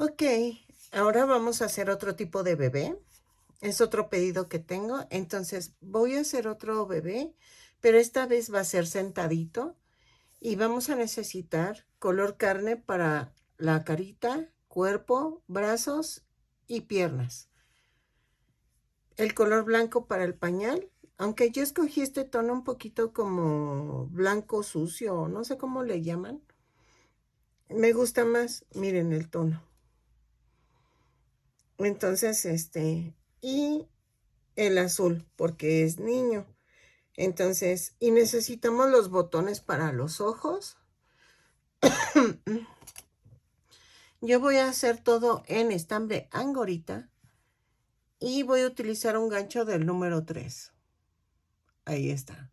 Ok, ahora vamos a hacer otro tipo de bebé. Es otro pedido que tengo. Entonces voy a hacer otro bebé, pero esta vez va a ser sentadito y vamos a necesitar color carne para la carita, cuerpo, brazos y piernas. El color blanco para el pañal, aunque yo escogí este tono un poquito como blanco sucio, no sé cómo le llaman. Me gusta más, miren el tono. Entonces, y el azul, porque es niño. Entonces, y necesitamos los botones para los ojos. Yo voy a hacer todo en estambre angorita y voy a utilizar un gancho del número 3. Ahí está.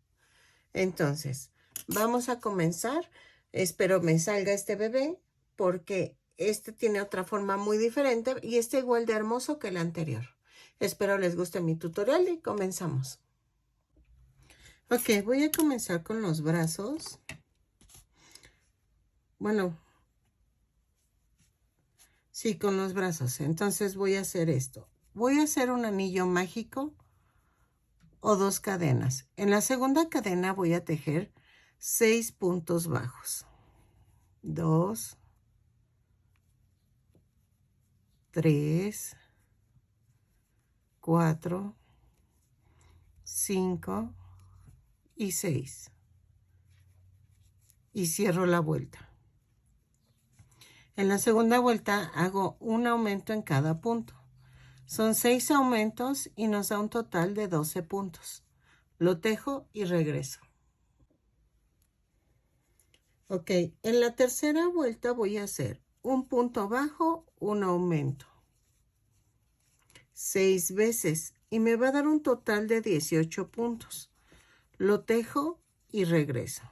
Entonces, vamos a comenzar. Espero me salga este bebé porque este tiene otra forma muy diferente y está igual de hermoso que el anterior. Espero les guste mi tutorial y comenzamos. Ok, voy a comenzar con los brazos. Bueno, sí, con los brazos. Entonces voy a hacer esto. Voy a hacer un anillo mágico o 2 cadenas. En la segunda cadena voy a tejer 6 puntos bajos. 2, 3, 4, 5 y 6. Y cierro la vuelta. En la segunda vuelta hago un aumento en cada punto. Son 6 aumentos y nos da un total de 12 puntos. Lo tejo y regreso. Ok, en la tercera vuelta voy a hacer un punto bajo, un aumento. 6 veces y me va a dar un total de 18 puntos. Lo tejo y regreso.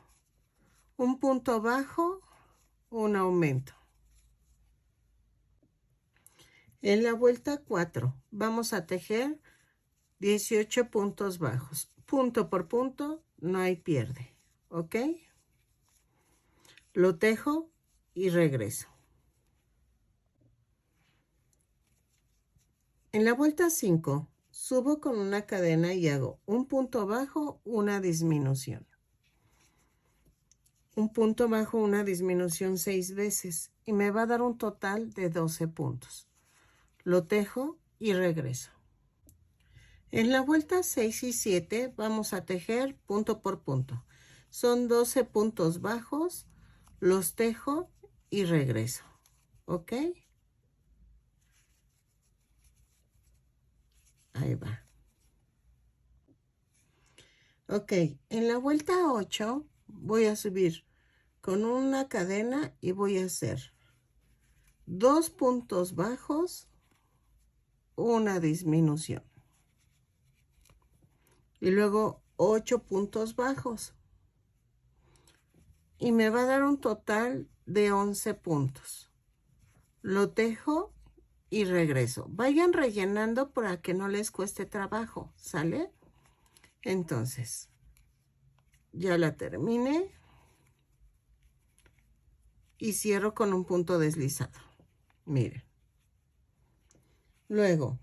Un punto bajo, un aumento. En la vuelta 4 vamos a tejer 18 puntos bajos. Punto por punto, no hay pierde. ¿Ok? Lo tejo y regreso. En la vuelta 5 subo con una cadena y hago un punto bajo, una disminución. Un punto bajo, una disminución 6 veces y me va a dar un total de 12 puntos. Lo tejo y regreso. En la vuelta 6 y 7 vamos a tejer punto por punto. Son 12 puntos bajos, los tejo y regreso. ¿Ok? Ahí va. Ok, en la vuelta 8 voy a subir con una cadena y voy a hacer 2 puntos bajos, una disminución. Y luego 8 puntos bajos. Y me va a dar un total de 11 puntos. Lo tejo y regreso. Vayan rellenando para que no les cueste trabajo, ¿sale? Entonces, ya la terminé y cierro con un punto deslizado. Miren. Luego,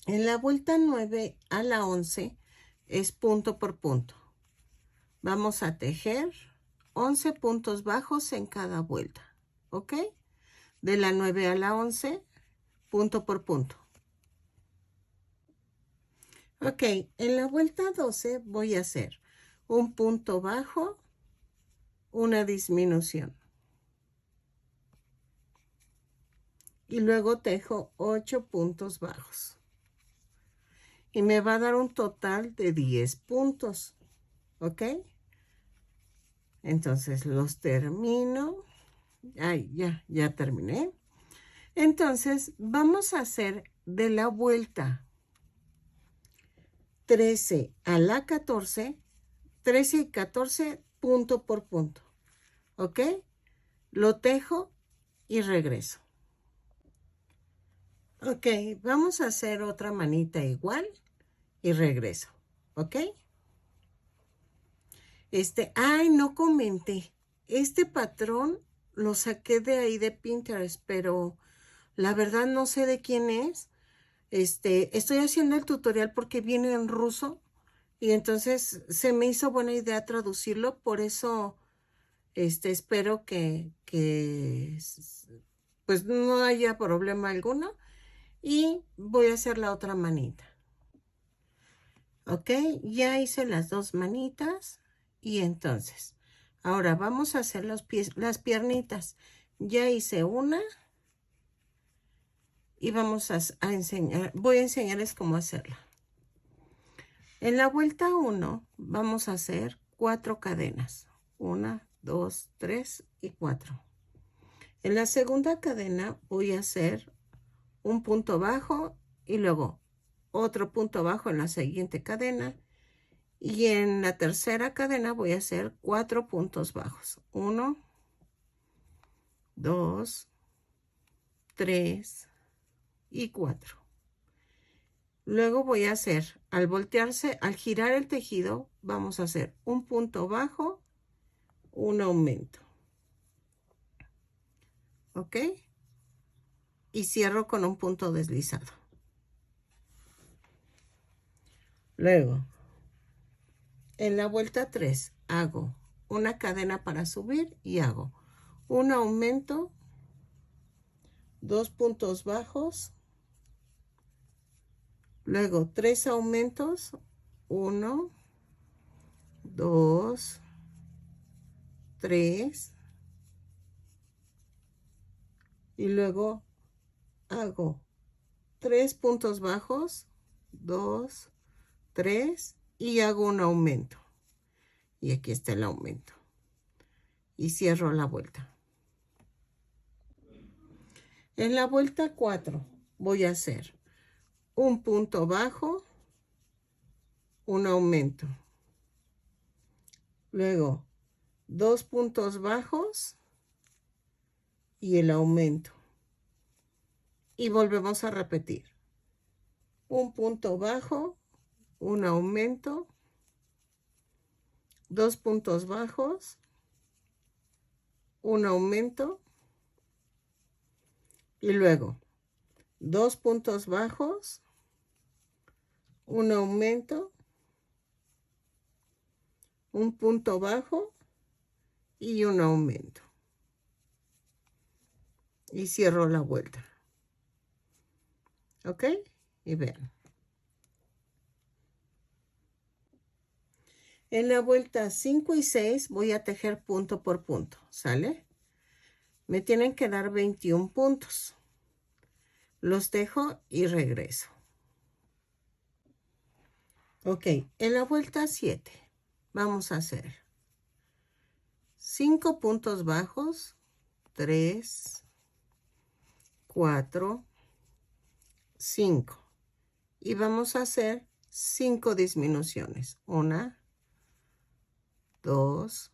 en la vuelta 9 a la 11 es punto por punto. Vamos a tejer 11 puntos bajos en cada vuelta, ¿ok? De la 9 a la 11, punto por punto. Ok, en la vuelta 12 voy a hacer un punto bajo, una disminución. Y luego tejo 8 puntos bajos. Y me va a dar un total de 10 puntos, ¿ok? Entonces los termino. Ay, ya terminé. Entonces vamos a hacer de la vuelta 13 a la 14, 13 y 14 punto por punto. ¿Ok? Lo tejo y regreso. Ok, vamos a hacer otra manita igual y regreso. ¿Ok? Ay, no comenté. Este patrón lo saqué de ahí de Pinterest, pero La verdad no sé de quién es. Estoy haciendo el tutorial porque viene en ruso y entonces se me hizo buena idea traducirlo, por eso espero pues no haya problema alguno y voy a hacer la otra manita. Ok, ya hice las dos manitas y entonces ahora vamos a hacer los pies, las piernitas. Ya hice una y vamos a enseñar, voy a enseñarles cómo hacerla. En la vuelta 1 vamos a hacer 4 cadenas. 1, 2, 3 y 4. En la segunda cadena voy a hacer un punto bajo y luego otro punto bajo en la siguiente cadena. Y en la tercera cadena voy a hacer 4 puntos bajos. 1, 2, 3 y 4. Luego voy a hacer, al voltearse, al girar el tejido, vamos a hacer un punto bajo, un aumento. ¿Ok? Y cierro con un punto deslizado. Luego, en la vuelta 3, hago una cadena para subir y hago un aumento, 2 puntos bajos, luego 3 aumentos, 1, 2, 3, y luego hago 3 puntos bajos, 2, 3 y hago un aumento. Y aquí está el aumento. Y cierro la vuelta. En la vuelta 4 voy a hacer un punto bajo, un aumento. Luego 2 puntos bajos y el aumento. Y volvemos a repetir. Un punto bajo, un aumento, 2 puntos bajos, un aumento y luego 2 puntos bajos, un aumento, un punto bajo y un aumento. Y cierro la vuelta. ¿Ok? Y vean. En la vuelta 5 y 6 voy a tejer punto por punto. ¿Sale? Me tienen que dar 21 puntos. Los tejo y regreso. Ok, en la vuelta 7 vamos a hacer 5 puntos bajos, 3, 4, 5. Y vamos a hacer 5 disminuciones. 1, 2,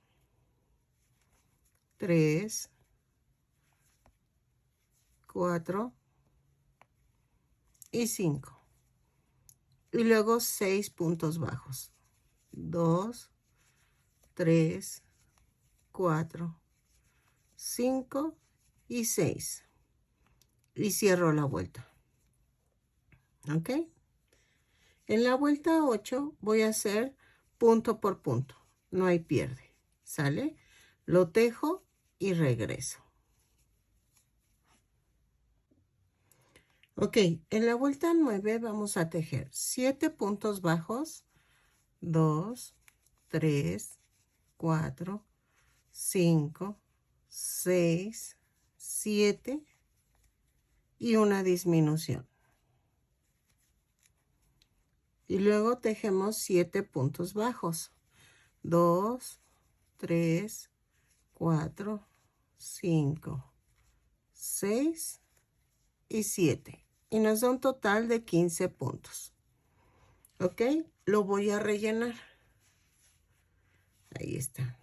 3, 4 y 5. Y luego 6 puntos bajos. 2, 3, 4, 5 y 6. Y cierro la vuelta. ¿Ok? En la vuelta 8 voy a hacer punto por punto. No hay pierde. ¿Sale? Lo tejo y regreso. Ok, en la vuelta 9 vamos a tejer 7 puntos bajos. 2, 3, 4, 5, 6, 7 y una disminución. Y luego tejemos 7 puntos bajos. 2, 3, 4, 5, 6 y 7. Y nos da un total de 15 puntos. ¿Ok? Lo voy a rellenar. Ahí está.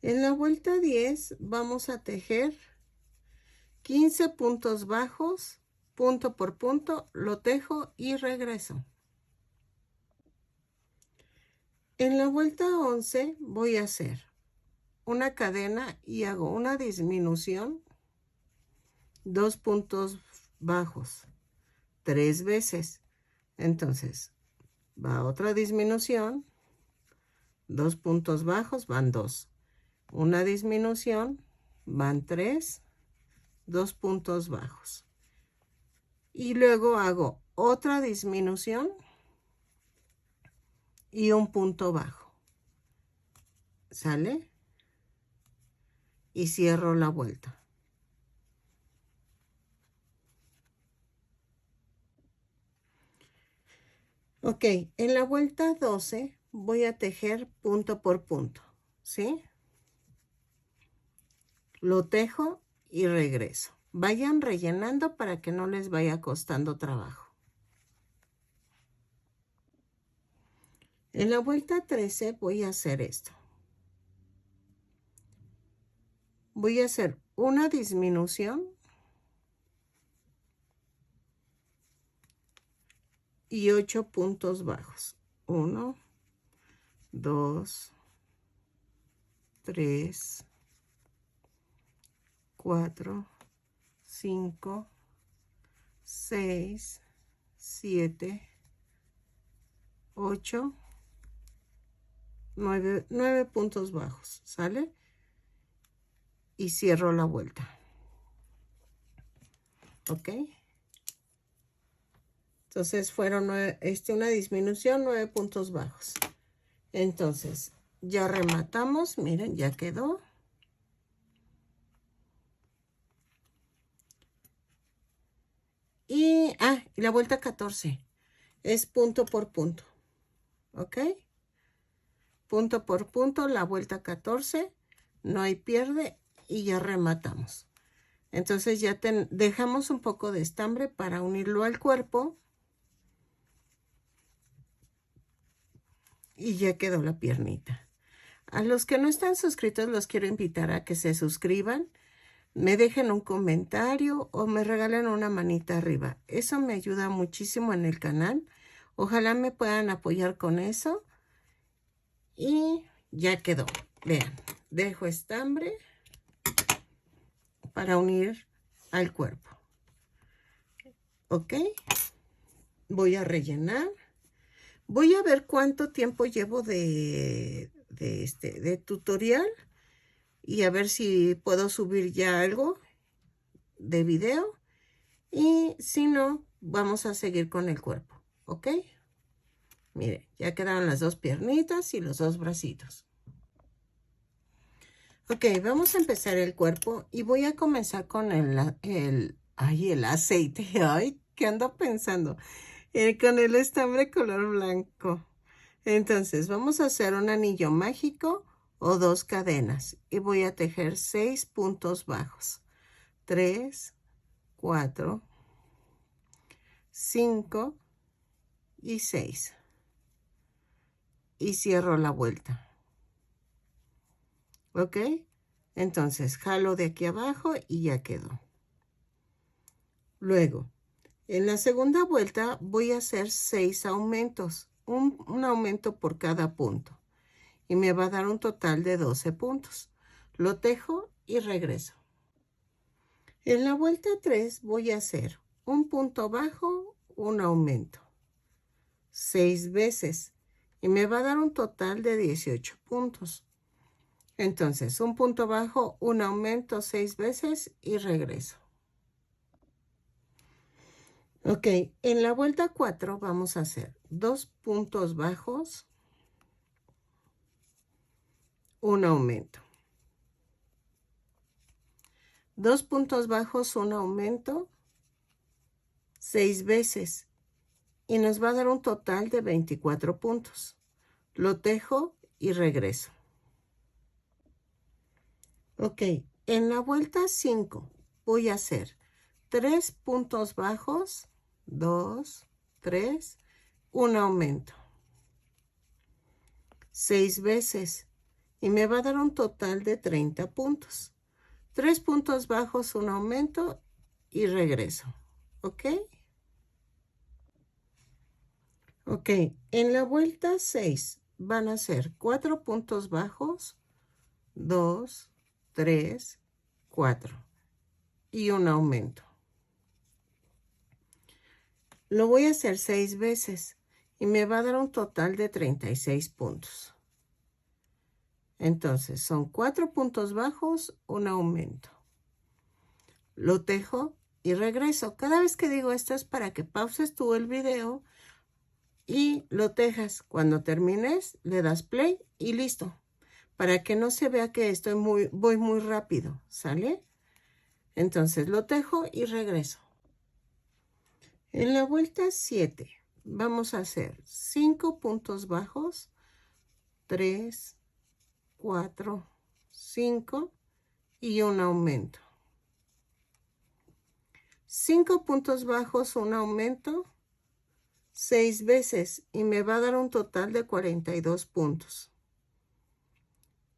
En la vuelta 10 vamos a tejer 15 puntos bajos, punto por punto, lo tejo y regreso. En la vuelta 11 voy a hacer una cadena y hago una disminución, 2 puntos bajos, 3 veces. Entonces, va otra disminución, 2 puntos bajos, van 2. Una disminución, van 3, 2 puntos bajos. Y luego hago otra disminución y un punto bajo. ¿Sale? Y cierro la vuelta. Ok, en la vuelta 12 voy a tejer punto por punto, ¿sí? Lo tejo y regreso. Vayan rellenando para que no les vaya costando trabajo. En la vuelta 13 voy a hacer esto. Voy a hacer una disminución y 8 puntos bajos. 1, 2, 3, 4, 5, 6, 7, 8, 9 puntos bajos, ¿sale? Y cierro la vuelta. ¿Ok? Entonces fueron una disminución, 9 puntos bajos. Entonces, ya rematamos, miren, ya quedó. Y la vuelta 14 es punto por punto. ¿Ok? Punto por punto, la vuelta 14, no hay pierde y ya rematamos. Entonces ya dejamos un poco de estambre para unirlo al cuerpo. Y ya quedó la piernita. A los que no están suscritos los quiero invitar a que se suscriban, me dejen un comentario o me regalen una manita arriba. Eso me ayuda muchísimo en el canal. Ojalá me puedan apoyar con eso. Y ya quedó. Vean, dejo estambre para unir al cuerpo. ¿Ok? Voy a rellenar. Voy a ver cuánto tiempo llevo de tutorial y a ver si puedo subir ya algo de video. Y si no, vamos a seguir con el cuerpo. ¿Ok? Mire, ya quedaron las dos piernitas y los dos bracitos. Ok, vamos a empezar el cuerpo y voy a comenzar con el aceite. Ay, ¿qué ando pensando? Con el estambre color blanco. Entonces, vamos a hacer un anillo mágico o 2 cadenas. Y voy a tejer 6 puntos bajos. 3, 4, 5 y 6. Y cierro la vuelta. ¿Ok? Entonces, jalo de aquí abajo y ya quedó. Luego, en la segunda vuelta voy a hacer 6 aumentos. Un aumento por cada punto. Y me va a dar un total de 12 puntos. Lo tejo y regreso. En la vuelta 3 voy a hacer un punto bajo, un aumento. 6 veces. Y me va a dar un total de 18 puntos. Entonces, un punto bajo, un aumento 6 veces y regreso. Ok, en la vuelta 4 vamos a hacer 2 puntos bajos, un aumento. 2 puntos bajos, un aumento 6 veces y nos va a dar un total de 24 puntos. Lo tejo y regreso. Ok, en la vuelta 5 voy a hacer 3 puntos bajos, 2, 3, un aumento. 6 veces y me va a dar un total de 30 puntos. 3 puntos bajos, un aumento y regreso. ¿Ok? Ok, en la vuelta 6 van a ser 4 puntos bajos, 2, 3, 4 y un aumento. Lo voy a hacer 6 veces y me va a dar un total de 36 puntos. Entonces son 4 puntos bajos, un aumento. Lo tejo y regreso. Cada vez que digo esto es para que pauses tú el video y lo tejas. Cuando termines, le das play y listo. Para que no se vea que voy muy rápido, ¿sale? Entonces lo tejo y regreso. En la vuelta 7 vamos a hacer 5 puntos bajos, 3, 4, 5 y un aumento. 5 puntos bajos, un aumento, 6 veces y me va a dar un total de 42 puntos.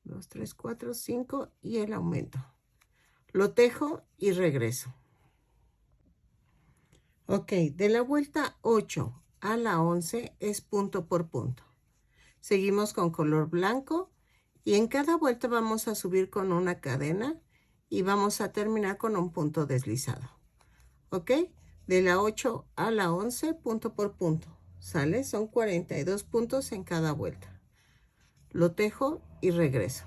2, 3, 4, 5 y el aumento. Lo tejo y regreso. Ok, de la vuelta 8 a la 11 es punto por punto. Seguimos con color blanco y en cada vuelta vamos a subir con una cadena y vamos a terminar con un punto deslizado. Ok, de la 8 a la 11 punto por punto. ¿Sale? Son 42 puntos en cada vuelta. Lo tejo y regreso.